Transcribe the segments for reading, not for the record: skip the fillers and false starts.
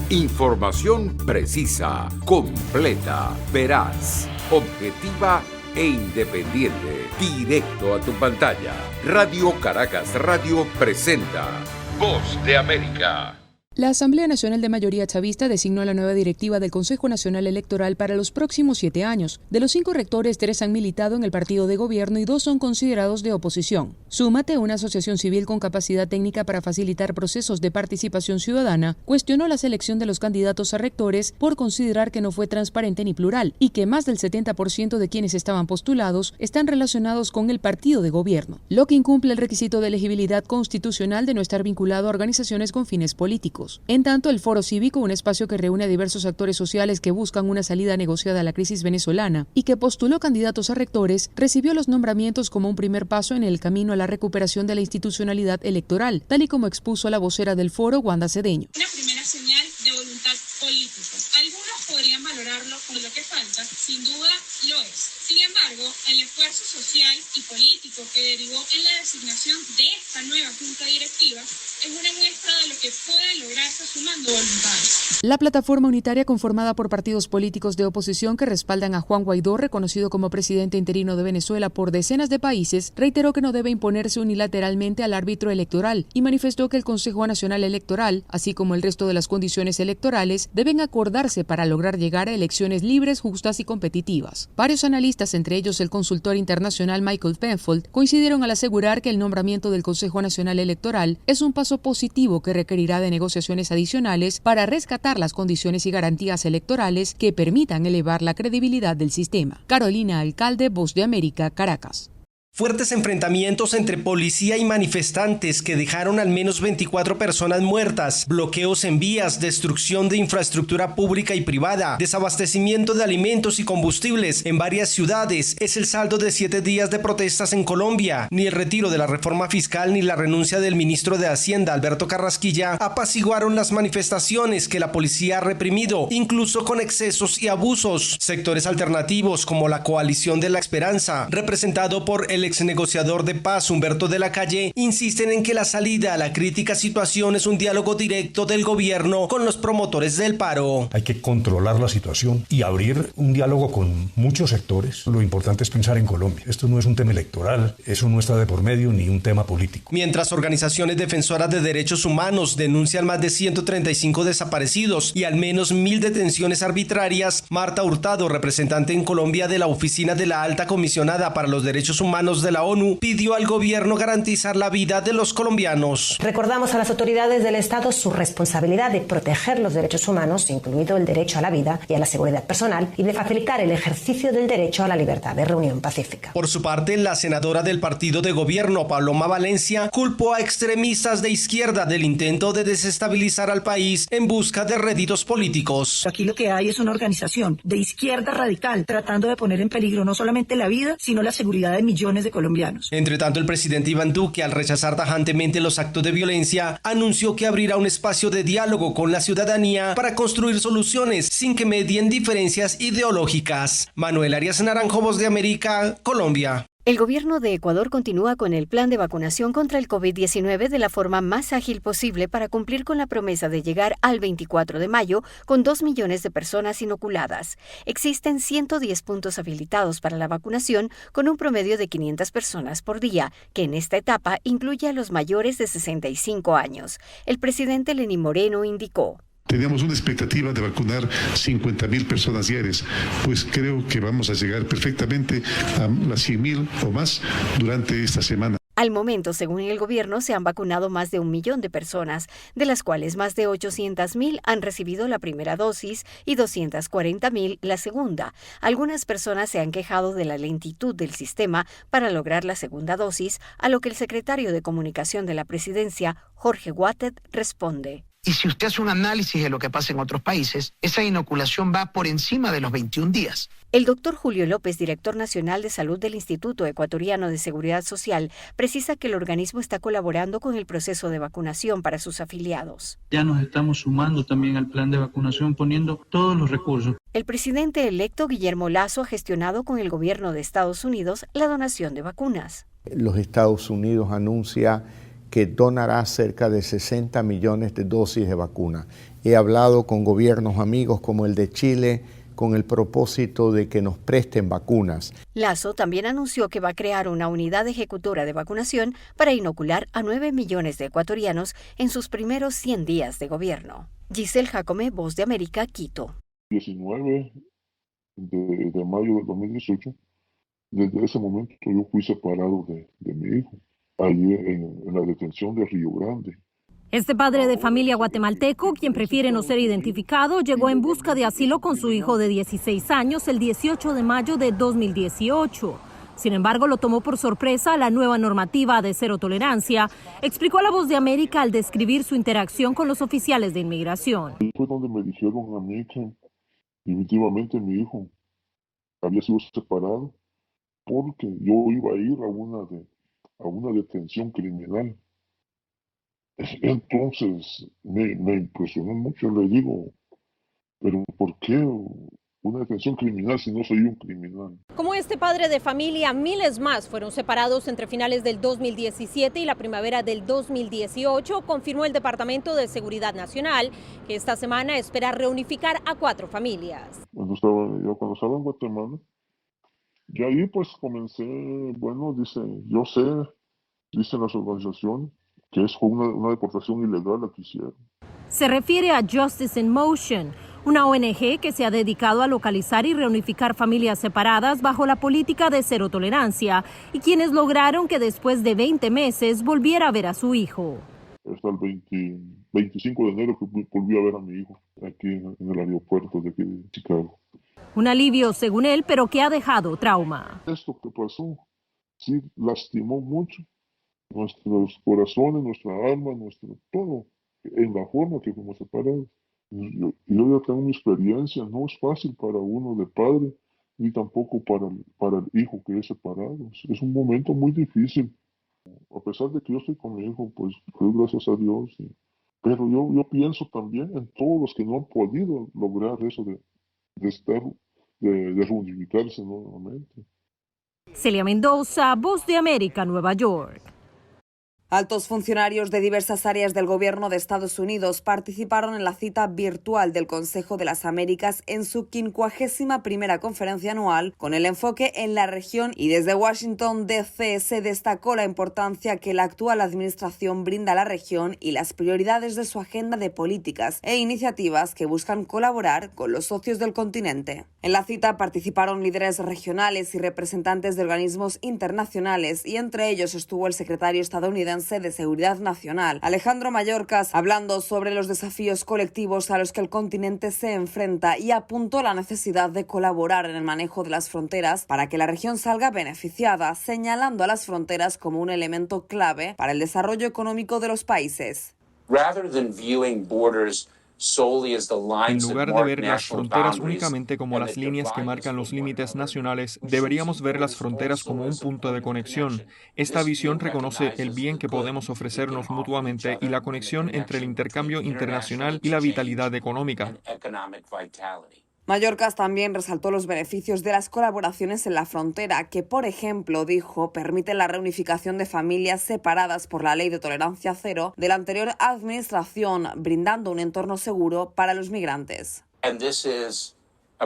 Información precisa, completa, veraz, objetiva e independiente. Directo a tu pantalla. Radio Caracas Radio presenta Voz de América. La Asamblea Nacional de Mayoría Chavista designó la nueva directiva del Consejo Nacional Electoral para los próximos 7 años. De los 5 rectores, 3 han militado en el partido de gobierno y 2 son considerados de oposición. Súmate, una asociación civil con capacidad técnica para facilitar procesos de participación ciudadana, cuestionó la selección de los candidatos a rectores por considerar que no fue transparente ni plural y que más del 70% de quienes estaban postulados están relacionados con el partido de gobierno, lo que incumple el requisito de elegibilidad constitucional de no estar vinculado a organizaciones con fines políticos. En tanto, el Foro Cívico, un espacio que reúne a diversos actores sociales que buscan una salida negociada a la crisis venezolana y que postuló candidatos a rectores, recibió los nombramientos como un primer paso en el camino a la recuperación de la institucionalidad electoral, tal y como expuso la vocera del foro, Wanda Cedeño. Una primera señal de voluntad política. Algunos podrían valorarlo como lo que falta, sin duda lo es. Sin embargo, el esfuerzo social y político que derivó en la designación de esta nueva junta directiva es una muestra de lo que puede lograrse sumando voluntades. La plataforma unitaria, conformada por partidos políticos de oposición que respaldan a Juan Guaidó, reconocido como presidente interino de Venezuela por decenas de países, reiteró que no debe imponerse unilateralmente al árbitro electoral y manifestó que el Consejo Nacional Electoral, así como el resto de las condiciones electorales, deben acordarse para lograr llegar a elecciones libres, justas y competitivas. Varios analistas, entre ellos el consultor internacional Michael Penfold, coincidieron al asegurar que el nombramiento del Consejo Nacional Electoral es un paso positivo que requerirá de negociaciones adicionales para rescatar las condiciones y garantías electorales que permitan elevar la credibilidad del sistema. Carolina Alcalde, Voz de América, Caracas. Fuertes enfrentamientos entre policía y manifestantes que dejaron al menos 24 personas muertas, bloqueos en vías, destrucción de infraestructura pública y privada, desabastecimiento de alimentos y combustibles en varias ciudades. Es el saldo de 7 días de protestas en Colombia. Ni el retiro de la reforma fiscal ni la renuncia del ministro de Hacienda, Alberto Carrasquilla, apaciguaron las manifestaciones que la policía ha reprimido, incluso con excesos y abusos. Sectores alternativos como la Coalición de la Esperanza, representado por el ex negociador de paz Humberto de la Calle, insisten en que la salida a la crítica situación es un diálogo directo del gobierno con los promotores del paro. Hay que controlar la situación y abrir un diálogo con muchos sectores. Lo importante es pensar en Colombia. Esto no es un tema electoral, eso no está de por medio ni un tema político. Mientras organizaciones defensoras de derechos humanos denuncian más de 135 desaparecidos y al menos 1.000 detenciones arbitrarias, Marta Hurtado, representante en Colombia de la Oficina de la Alta Comisionada para los Derechos Humanos de la ONU, pidió al gobierno garantizar la vida de los colombianos. Recordamos a las autoridades del Estado su responsabilidad de proteger los derechos humanos, incluido el derecho a la vida y a la seguridad personal, y de facilitar el ejercicio del derecho a la libertad de reunión pacífica. Por su parte, la senadora del partido de gobierno, Paloma Valencia, culpó a extremistas de izquierda del intento de desestabilizar al país en busca de réditos políticos. Aquí lo que hay es una organización de izquierda radical tratando de poner en peligro no solamente la vida, sino la seguridad de millones de colombianos. Entre tanto, el presidente Iván Duque, al rechazar tajantemente los actos de violencia, anunció que abrirá un espacio de diálogo con la ciudadanía para construir soluciones sin que medien diferencias ideológicas. Manuel Arias Naranjo, Voz de América, Colombia. El gobierno de Ecuador continúa con el plan de vacunación contra el COVID-19 de la forma más ágil posible para cumplir con la promesa de llegar al 24 de mayo con 2 millones de personas inoculadas. Existen 110 puntos habilitados para la vacunación con un promedio de 500 personas por día, que en esta etapa incluye a los mayores de 65 años. El presidente Lenín Moreno indicó: Teníamos una expectativa de vacunar 50.000 personas diarias, pues creo que vamos a llegar perfectamente a las 100.000 o más durante esta semana. Al momento, según el gobierno, se han vacunado más de 1 millón de personas, de las cuales más de 800.000 han recibido la primera dosis y 240.000 la segunda. Algunas personas se han quejado de la lentitud del sistema para lograr la segunda dosis, a lo que el secretario de Comunicación de la Presidencia, Jorge Wattet, responde: Y si usted hace un análisis de lo que pasa en otros países, esa inoculación va por encima de los 21 días. El doctor Julio López, director nacional de salud del Instituto Ecuatoriano de Seguridad Social, precisa que el organismo está colaborando con el proceso de vacunación para sus afiliados. Ya nos estamos sumando también al plan de vacunación, poniendo todos los recursos. El presidente electo Guillermo Lasso ha gestionado con el gobierno de Estados Unidos la donación de vacunas. Los Estados Unidos anuncia que donará cerca de 60 millones de dosis de vacuna He hablado con gobiernos amigos como el de Chile con el propósito de que nos presten vacunas. Lasso también anunció que va a crear una unidad ejecutora de vacunación para inocular a 9 millones de ecuatorianos en sus primeros 100 días de gobierno. Giselle Jacome, Voz de América, Quito. 19 de mayo del 2018, desde ese momento yo fui separado de mi hijo, allí en la detención de Río Grande. Este padre de familia guatemalteco, quien prefiere no ser identificado, llegó en busca de asilo con su hijo de 16 años el 18 de mayo de 2018. Sin embargo, lo tomó por sorpresa la nueva normativa de cero tolerancia, explicó a La Voz de América al describir su interacción con los oficiales de inmigración. Ahí fue donde me dijeron a mí que definitivamente mi hijo había sido separado porque yo iba a ir a una detención criminal. Entonces me impresionó mucho, le digo, pero ¿por qué una detención criminal si no soy un criminal? Como este padre de familia, miles más fueron separados entre finales del 2017 y la primavera del 2018, confirmó el Departamento de Seguridad Nacional, que esta semana espera reunificar a 4 familias. Cuando estaba en Guatemala, y ahí pues comencé, dicen las organizaciones, que es una deportación ilegal la que hicieron. Se refiere a Justice in Motion, una ONG que se ha dedicado a localizar y reunificar familias separadas bajo la política de cero tolerancia y quienes lograron que después de 20 meses volviera a ver a su hijo. Hasta el 25 de enero que volví a ver a mi hijo aquí en el aeropuerto de Chicago. Un alivio según él, pero que ha dejado trauma. Esto que pasó sí lastimó mucho nuestros corazones, nuestra alma, nuestro todo, en la forma que fuimos separados. Yo ya tengo mi experiencia, no es fácil para uno de padre, ni tampoco para el hijo que es separado. Es un momento muy difícil. A pesar de que yo estoy con mi hijo, pues gracias a Dios. Pero yo pienso también en todos los que no han podido lograr eso de reunificarse nuevamente. Celia Mendoza, Voz de América, Nueva York. Altos funcionarios de diversas áreas del gobierno de Estados Unidos participaron en la cita virtual del Consejo de las Américas en su 51ª conferencia anual con el enfoque en la región, y desde Washington DC se destacó la importancia que la actual administración brinda a la región y las prioridades de su agenda de políticas e iniciativas que buscan colaborar con los socios del continente. En la cita participaron líderes regionales y representantes de organismos internacionales, y entre ellos estuvo el secretario estadounidense de Seguridad Nacional, Alejandro Mayorkas, hablando sobre los desafíos colectivos a los que el continente se enfrenta, y apuntó la necesidad de colaborar en el manejo de las fronteras para que la región salga beneficiada, señalando a las fronteras como un elemento clave para el desarrollo económico de los países. En lugar de ver las fronteras únicamente como las líneas que marcan los límites nacionales, deberíamos ver las fronteras como un punto de conexión. Esta visión reconoce el bien que podemos ofrecernos mutuamente y la conexión entre el intercambio internacional y la vitalidad económica. Mayorkas también resaltó los beneficios de las colaboraciones en la frontera, que, por ejemplo, dijo, permiten la reunificación de familias separadas por la ley de tolerancia cero de la anterior administración, brindando un entorno seguro para los migrantes.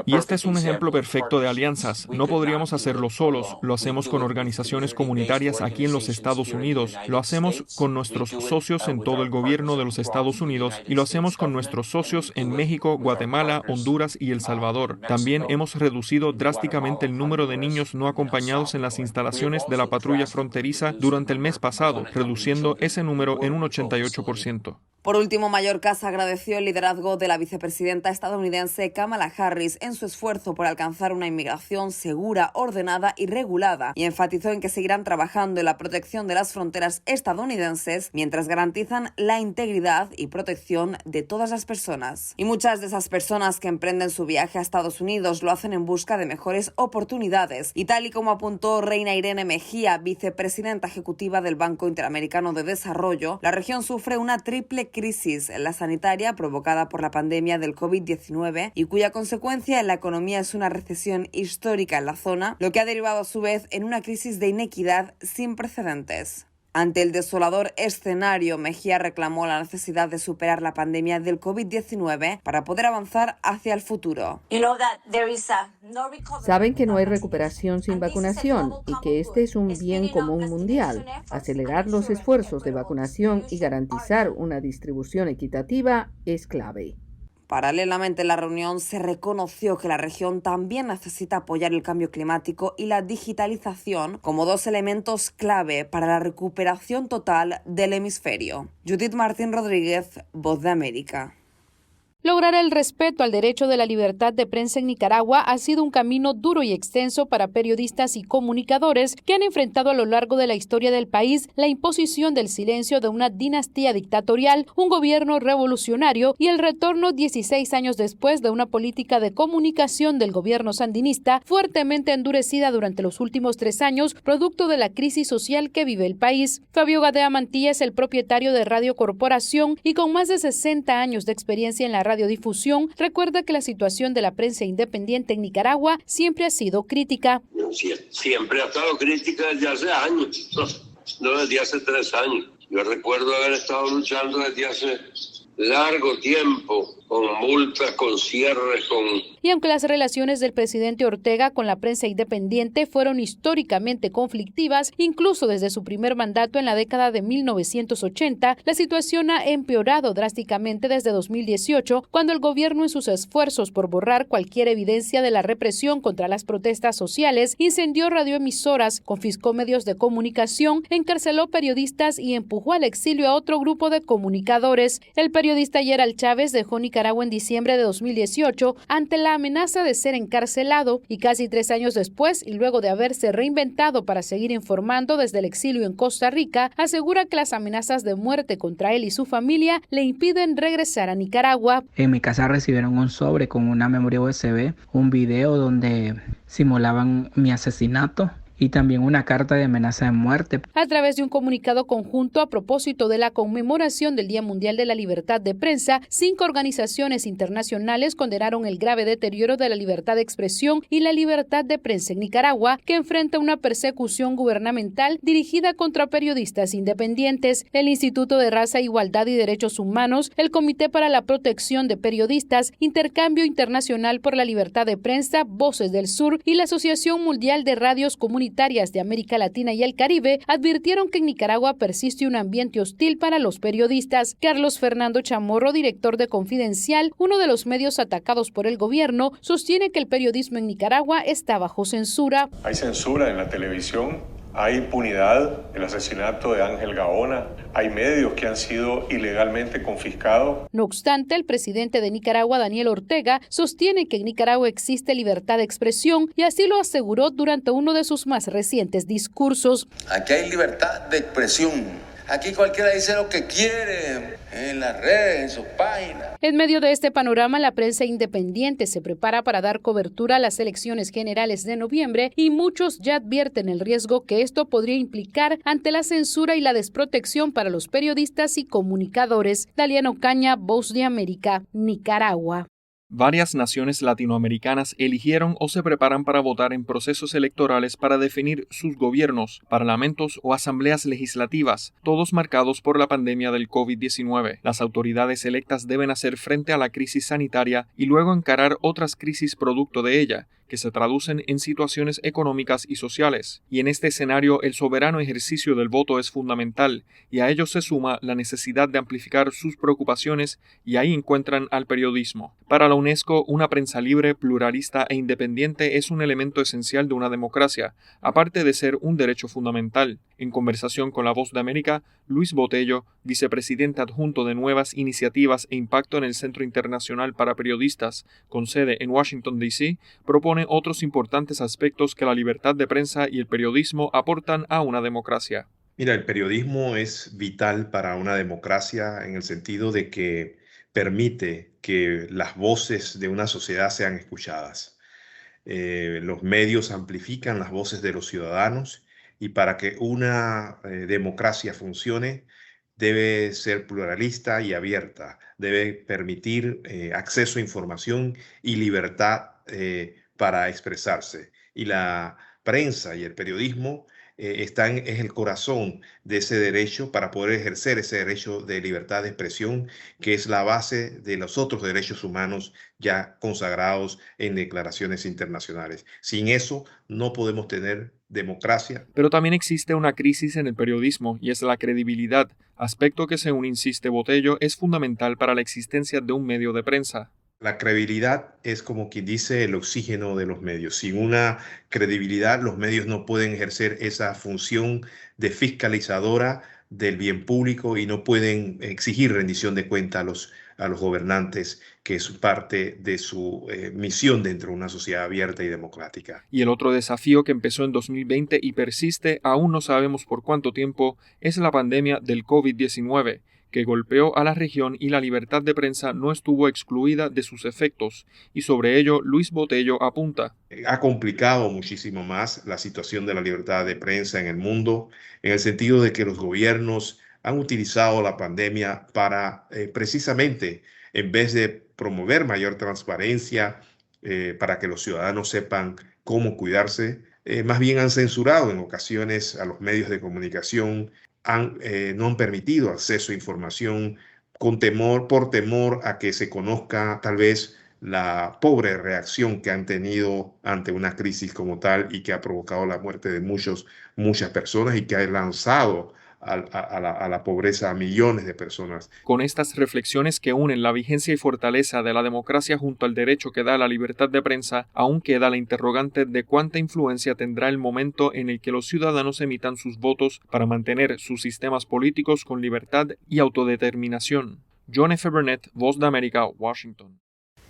Y este es un ejemplo perfecto de alianzas. No podríamos hacerlo solos. Lo hacemos con organizaciones comunitarias aquí en los Estados Unidos. Lo hacemos con nuestros socios en todo el gobierno de los Estados Unidos y lo hacemos con nuestros socios en México, Guatemala, Honduras y El Salvador. También hemos reducido drásticamente el número de niños no acompañados en las instalaciones de la patrulla fronteriza durante el mes pasado, reduciendo ese número en un 88%. Por último, Mayorkas agradeció el liderazgo de la vicepresidenta estadounidense Kamala Harris en su esfuerzo por alcanzar una inmigración segura, ordenada y regulada, y enfatizó en que seguirán trabajando en la protección de las fronteras estadounidenses mientras garantizan la integridad y protección de todas las personas. Y muchas de esas personas que emprenden su viaje a Estados Unidos lo hacen en busca de mejores oportunidades, y tal y como apuntó Reina Irene Mejía, vicepresidenta ejecutiva del Banco Interamericano de Desarrollo, la región sufre una triple crisis en la sanitaria provocada por la pandemia del COVID-19 y cuya consecuencia en la economía es una recesión histórica en la zona, lo que ha derivado a su vez en una crisis de inequidad sin precedentes. Ante el desolador escenario, Mejía reclamó la necesidad de superar la pandemia del COVID-19 para poder avanzar hacia el futuro. Saben que no hay recuperación sin vacunación y que este es un bien común mundial. Acelerar los esfuerzos de vacunación y garantizar una distribución equitativa es clave. Paralelamente, en la reunión se reconoció que la región también necesita apoyar el cambio climático y la digitalización como dos elementos clave para la recuperación total del hemisferio. Judith Martín Rodríguez, Voz de América. Lograr el respeto al derecho de la libertad de prensa en Nicaragua ha sido un camino duro y extenso para periodistas y comunicadores que han enfrentado a lo largo de la historia del país la imposición del silencio de una dinastía dictatorial, un gobierno revolucionario y el retorno 16 años después de una política de comunicación del gobierno sandinista fuertemente endurecida durante los últimos 3 años, producto de la crisis social que vive el país. Fabio Gadea Mantilla es el propietario de Radio Corporación y con más de 60 años de experiencia en la radiodifusión, recuerda que la situación de la prensa independiente en Nicaragua siempre ha sido crítica. Siempre ha estado crítica desde hace años, no desde hace 3 años. Yo recuerdo haber estado luchando desde hace largo tiempo, con multas, con cierres, Y aunque las relaciones del presidente Ortega con la prensa independiente fueron históricamente conflictivas, incluso desde su primer mandato en la década de 1980, la situación ha empeorado drásticamente desde 2018, cuando el gobierno, en sus esfuerzos por borrar cualquier evidencia de la represión contra las protestas sociales, incendió radioemisoras, confiscó medios de comunicación, encarceló periodistas y empujó al exilio a otro grupo de comunicadores. El periodista Gerald Chávez dejó Nicaragua en diciembre de 2018 ante la amenaza de ser encarcelado y casi 3 años después, y luego de haberse reinventado para seguir informando desde el exilio en Costa Rica, asegura que las amenazas de muerte contra él y su familia le impiden regresar a Nicaragua. En mi casa recibieron un sobre con una memoria USB, un video donde simulaban mi asesinato y también una carta de amenaza de muerte. A través de un comunicado conjunto a propósito de la conmemoración del Día Mundial de la Libertad de Prensa, 5 organizaciones internacionales condenaron el grave deterioro de la libertad de expresión y la libertad de prensa en Nicaragua, que enfrenta una persecución gubernamental dirigida contra periodistas independientes. El Instituto de Raza, Igualdad y Derechos Humanos, el Comité para la Protección de Periodistas, Intercambio Internacional por la Libertad de Prensa, Voces del Sur y la Asociación Mundial de Radios Comunitarias de América Latina y el Caribe advirtieron que en Nicaragua persiste un ambiente hostil para los periodistas. Carlos Fernando Chamorro, director de Confidencial, uno de los medios atacados por el gobierno, sostiene que el periodismo en Nicaragua está bajo censura. Hay censura en la televisión, hay impunidad, el asesinato de Ángel Gaona, hay medios que han sido ilegalmente confiscados. No obstante, el presidente de Nicaragua, Daniel Ortega, sostiene que en Nicaragua existe libertad de expresión y así lo aseguró durante uno de sus más recientes discursos. Aquí hay libertad de expresión. Aquí cualquiera dice lo que quiere en las redes, en sus páginas. En medio de este panorama, la prensa independiente se prepara para dar cobertura a las elecciones generales de noviembre y muchos ya advierten el riesgo que esto podría implicar ante la censura y la desprotección para los periodistas y comunicadores. Daliana Ocaña, Voz de América, Nicaragua. Varias naciones latinoamericanas eligieron o se preparan para votar en procesos electorales para definir sus gobiernos, parlamentos o asambleas legislativas, todos marcados por la pandemia del COVID-19. Las autoridades electas deben hacer frente a la crisis sanitaria y luego encarar otras crisis producto de ella, que se traducen en situaciones económicas y sociales. Y en este escenario, el soberano ejercicio del voto es fundamental, y a ello se suma la necesidad de amplificar sus preocupaciones, y ahí encuentran al periodismo. Para la UNESCO, una prensa libre, pluralista e independiente es un elemento esencial de una democracia, aparte de ser un derecho fundamental. En conversación con La Voz de América, Luis Botello, vicepresidente adjunto de Nuevas Iniciativas e Impacto en el Centro Internacional para Periodistas, con sede en Washington, D.C., propone otros importantes aspectos que la libertad de prensa y el periodismo aportan a una democracia. Mira, el periodismo es vital para una democracia en el sentido de que permite que las voces de una sociedad sean escuchadas. Los medios amplifican las voces de los ciudadanos y para que una democracia funcione debe ser pluralista y abierta, debe permitir acceso a información y libertad para expresarse. Y la prensa y el periodismo es el corazón de ese derecho para poder ejercer ese derecho de libertad de expresión, que es la base de los otros derechos humanos ya consagrados en declaraciones internacionales. Sin eso no podemos tener democracia. Pero también existe una crisis en el periodismo y es la credibilidad, aspecto que, según insiste Botello, es fundamental para la existencia de un medio de prensa. La credibilidad es, como quien dice, el oxígeno de los medios. Sin una credibilidad, los medios no pueden ejercer esa función de fiscalizadora del bien público y no pueden exigir rendición de cuenta a los gobernantes, que es parte de su misión dentro de una sociedad abierta y democrática. Y el otro desafío que empezó en 2020 y persiste, aún no sabemos por cuánto tiempo, es la pandemia del COVID-19, que golpeó a la región y la libertad de prensa no estuvo excluida de sus efectos, y sobre ello Luis Botello apunta. Ha complicado muchísimo más la situación de la libertad de prensa en el mundo, en el sentido de que los gobiernos han utilizado la pandemia para precisamente, en vez de promover mayor transparencia, para que los ciudadanos sepan cómo cuidarse, más bien han censurado en ocasiones a los medios de comunicación, no han permitido acceso a información por temor a que se conozca tal vez la pobre reacción que han tenido ante una crisis como tal y que ha provocado la muerte de muchas personas y que ha lanzado a la pobreza a millones de personas. Con estas reflexiones que unen la vigencia y fortaleza de la democracia junto al derecho que da la libertad de prensa, aún queda la interrogante de cuánta influencia tendrá el momento en el que los ciudadanos emitan sus votos para mantener sus sistemas políticos con libertad y autodeterminación. John F. Burnett, Voz de América, Washington.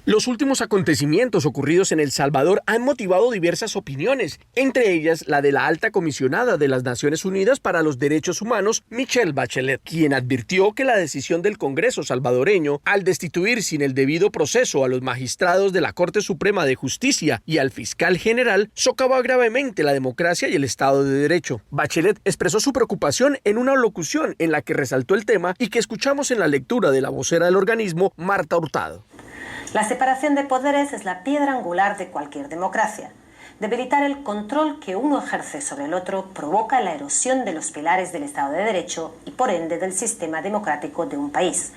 Los últimos acontecimientos ocurridos en El Salvador han motivado diversas opiniones, entre ellas la de la alta comisionada de las Naciones Unidas para los Derechos Humanos, Michelle Bachelet, quien advirtió que la decisión del Congreso salvadoreño al destituir sin el debido proceso a los magistrados de la Corte Suprema de Justicia y al fiscal general socavó gravemente la democracia y el Estado de Derecho. Bachelet expresó su preocupación en una locución en la que resaltó el tema y que escuchamos en la lectura de la vocera del organismo, Marta Hurtado. La separación de poderes es la piedra angular de cualquier democracia. Debilitar el control que uno ejerce sobre el otro provoca la erosión de los pilares del Estado de Derecho y, por ende, del sistema democrático de un país.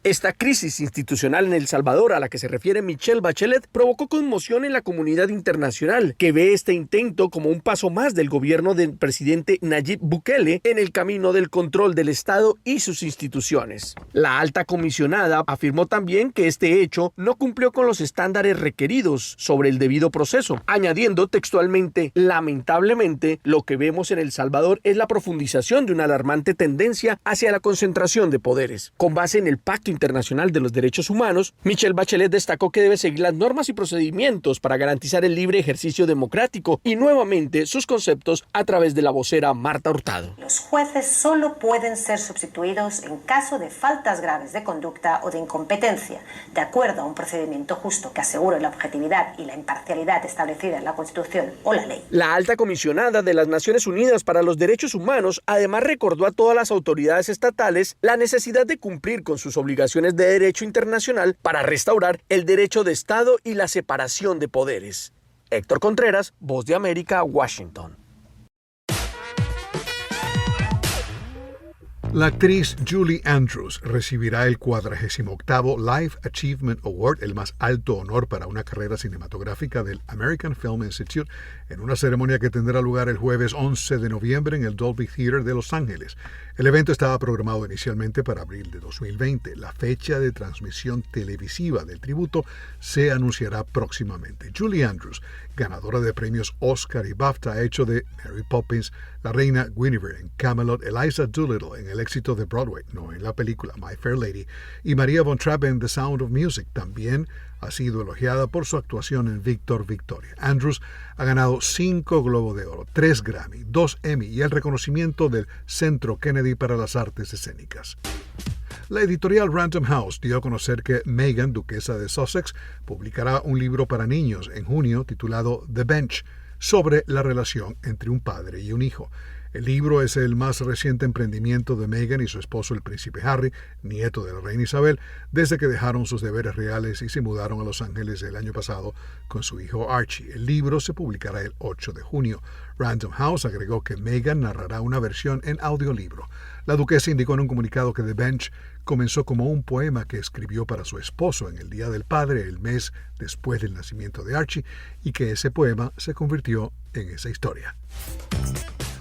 Esta crisis institucional en El Salvador a la que se refiere Michelle Bachelet provocó conmoción en la comunidad internacional, que ve este intento como un paso más del gobierno del presidente Nayib Bukele en el camino del control del Estado y sus instituciones. La alta comisionada afirmó también que este hecho no cumplió con los estándares requeridos sobre el debido proceso, añadiendo textualmente: lamentablemente, lo que vemos en El Salvador es la profundización de una alarmante tendencia hacia la concentración de poderes. Con base en el Pacto Internacional de los Derechos Humanos, Michelle Bachelet destacó que debe seguir las normas y procedimientos para garantizar el libre ejercicio democrático y nuevamente sus conceptos a través de la vocera Marta Hurtado. Los jueces solo pueden ser sustituidos en caso de faltas graves de conducta o de incompetencia, de acuerdo a un procedimiento justo que asegure la objetividad y la imparcialidad establecida en la Constitución o la ley. La alta comisionada de las Naciones Unidas para los Derechos Humanos además recordó a todas las autoridades estatales la necesidad de cumplir con sus obligaciones de derecho internacional para restaurar el derecho de Estado y la separación de poderes. Héctor Contreras, Voz de América, Washington. La actriz Julie Andrews recibirá el 48º Life Achievement Award, el más alto honor para una carrera cinematográfica del American Film Institute, en una ceremonia que tendrá lugar el jueves 11 de noviembre en el Dolby Theater de Los Ángeles. El evento estaba programado inicialmente para abril de 2020. La fecha de transmisión televisiva del tributo se anunciará próximamente. Julie Andrews, ganadora de premios Oscar y BAFTA, ha hecho de Mary Poppins, la reina Guinevere en Camelot, Eliza Doolittle en el éxito de Broadway, no en la película My Fair Lady, y Maria von Trapp en The Sound of Music. También ha sido elogiada por su actuación en Víctor Victoria. Andrews ha ganado 5 Globo de Oro, 3 Grammy, 2 Emmy y el reconocimiento del Centro Kennedy para las Artes Escénicas. La editorial Random House dio a conocer que Meghan, duquesa de Sussex, publicará un libro para niños en junio titulado The Bench, sobre la relación entre un padre y un hijo. El libro es el más reciente emprendimiento de Meghan y su esposo el príncipe Harry, nieto de la reina Isabel, desde que dejaron sus deberes reales y se mudaron a Los Ángeles el año pasado con su hijo Archie. El libro se publicará el 8 de junio. Random House agregó que Meghan narrará una versión en audiolibro. La duquesa indicó en un comunicado que The Bench comenzó como un poema que escribió para su esposo en el Día del Padre, el mes después del nacimiento de Archie, y que ese poema se convirtió en esa historia.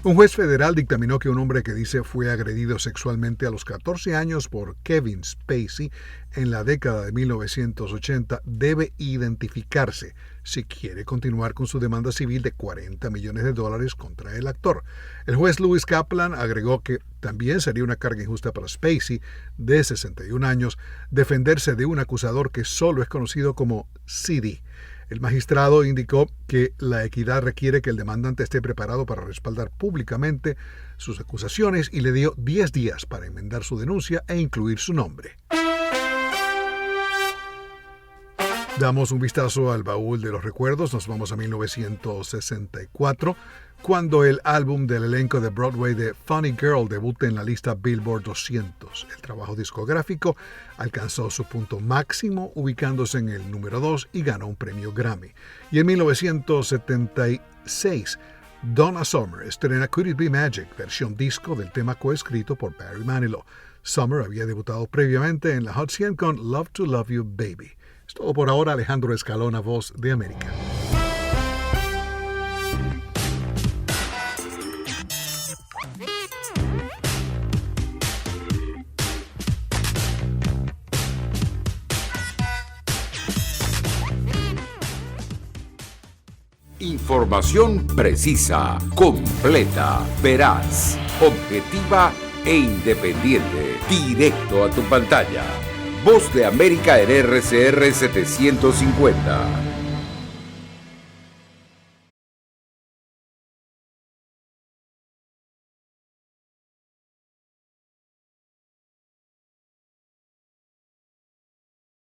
Un juez federal dictaminó que un hombre que dice fue agredido sexualmente a los 14 años por Kevin Spacey en la década de 1980 debe identificarse si quiere continuar con su demanda civil de $40 millones contra el actor. El juez Lewis Kaplan agregó que también sería una carga injusta para Spacey, de 61 años, defenderse de un acusador que solo es conocido como CD. El magistrado indicó que la equidad requiere que el demandante esté preparado para respaldar públicamente sus acusaciones y le dio 10 días para enmendar su denuncia e incluir su nombre. Damos un vistazo al baúl de los recuerdos. Nos vamos a 1964, cuando el álbum del elenco de Broadway de Funny Girl debuta en la lista Billboard 200. El trabajo discográfico alcanzó su punto máximo, ubicándose en el número 2 y ganó un premio Grammy. Y en 1976, Donna Summer estrena Could It Be Magic, versión disco del tema coescrito por Barry Manilow. Summer había debutado previamente en la Hot 100 con Love to Love You Baby. Es todo por ahora. Alejandro Escalona, Voz de América. Información precisa, completa, veraz, objetiva e independiente. Directo a tu pantalla. Voz de América en RCR 750.